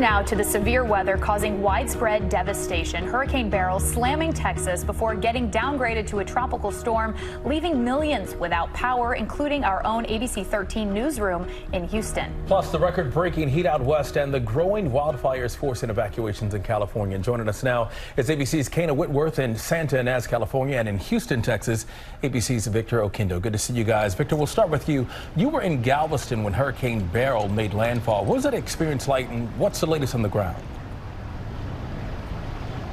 Now to the severe weather causing widespread devastation. Hurricane Beryl slamming Texas before getting downgraded to a tropical storm, leaving millions without power, including our own ABC 13 newsroom in Houston. Plus, the record-breaking heat out west and the growing wildfires forcing evacuations in California. And joining us now is ABC's Kayna Whitworth in Santa Ynez, California, and in Houston, Texas, ABC's Victor Oquendo. Good to see you guys. Victor, we'll start with you. You were in Galveston when Hurricane Beryl made landfall. What was that experience like, and what's the latest on the ground?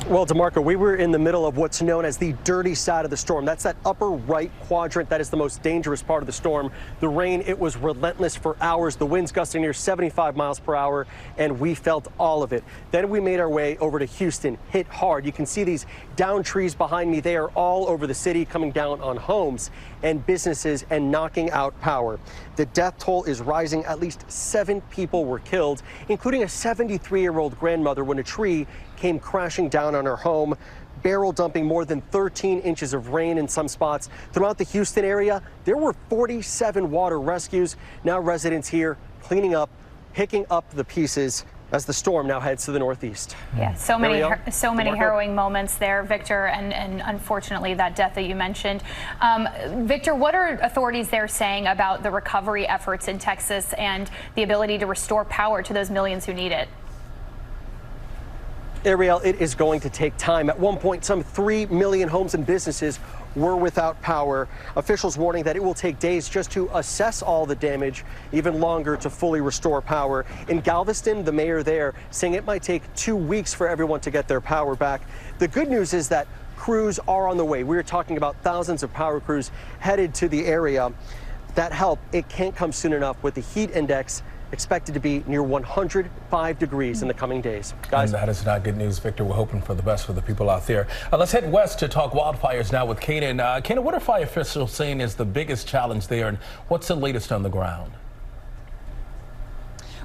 Well, DeMarco, we were in the middle of what's known as the dirty side of the storm. That's that upper right quadrant. That is the most dangerous part of the storm. The rain, it was relentless for hours. The winds gusting near 75 miles per hour, and we felt all of it. Then we made our way over to Houston, hit hard. You can see these downed trees behind me. They are all over the city, coming down on homes and businesses and knocking out power. The death toll is rising. At least 7 people were killed, including a 73-year-old grandmother when a tree came crashing down on her home. Beryl dumping more than 13 inches of rain in some spots. Throughout the Houston area, there were 47 water rescues. Now residents here cleaning up, picking up the pieces as the storm now heads to the northeast. Yeah, so many harrowing moments there, Victor, and unfortunately that death that you mentioned. Victor, what are authorities there saying about the recovery efforts in Texas and the ability to restore power to those millions who need it? Ariel, it is going to take time. At one point, some 3 million homes and businesses were without power. Officials warning that it will take days just to assess all the damage, even longer to fully restore power. In Galveston, the mayor there saying it might take 2 weeks for everyone to get their power back. The good news is that crews are on the way. We're talking about thousands of power crews headed to the area. That help, it can't come soon enough with the heat index expected to be near 105 degrees in the coming days. Guys, and that is not good news, Victor. We're hoping for the best for the people out there. Let's head west to talk wildfires now with Kayna. And Kayna, what are fire officials saying is the biggest challenge there, and what's the latest on the ground?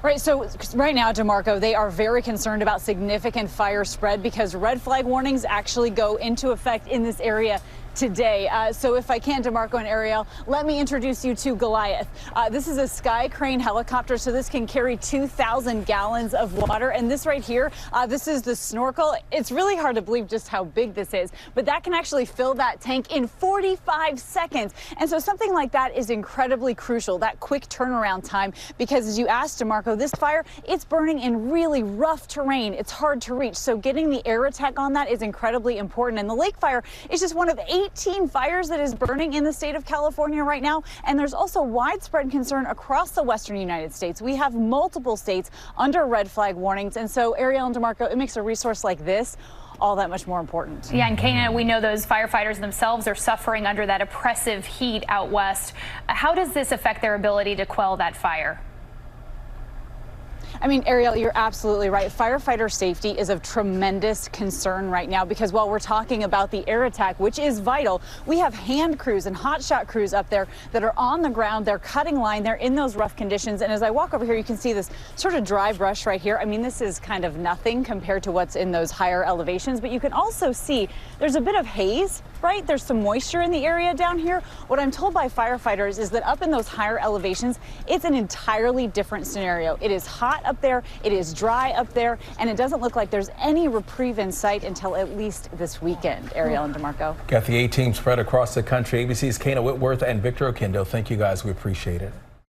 Right, so right now, DeMarco, they are very concerned about significant fire spread because red flag warnings actually go into effect in this area today. So if I can, DeMarco and Ariel, let me introduce you to Goliath. This is a Sky Crane helicopter, so this can carry 2,000 gallons of water. And this right here, this is the snorkel. It's really hard to believe just how big this is, but that can actually fill that tank in 45 seconds. And so something like that is incredibly crucial, that quick turnaround time, because as you asked, DeMarco, this fire, it's burning in really rough terrain. It's hard to reach. So getting the air attack on that is incredibly important. And the lake fire is just one of 18 fires that is burning in the state of California right now. And there's also widespread concern across the western United States. We have multiple states under red flag warnings. And so, Ariel and DeMarco, it makes a resource like this all that much more important. Yeah, and Kayna, we know those firefighters themselves are suffering under that oppressive heat out west. How does this affect their ability to quell that fire? I mean, Ariel, you're absolutely right. Firefighter safety is of tremendous concern right now because while we're talking about the air attack, which is vital, we have hand crews and hotshot crews up there that are on the ground. They're cutting line. They're in those rough conditions. And as I walk over here, you can see this sort of dry brush right here. I mean, this is kind of nothing compared to what's in those higher elevations, but you can also see there's a bit of haze, right? There's some moisture in the area down here. What I'm told by firefighters is that up in those higher elevations, it's an entirely different scenario. It is hot up there, it is dry up there, and it doesn't look like there's any reprieve in sight until at least this weekend. Ariel and DeMarco. Got the A-team spread across the country. ABC's Kayna Whitworth and Victor Oquendo. Thank you guys. We appreciate it.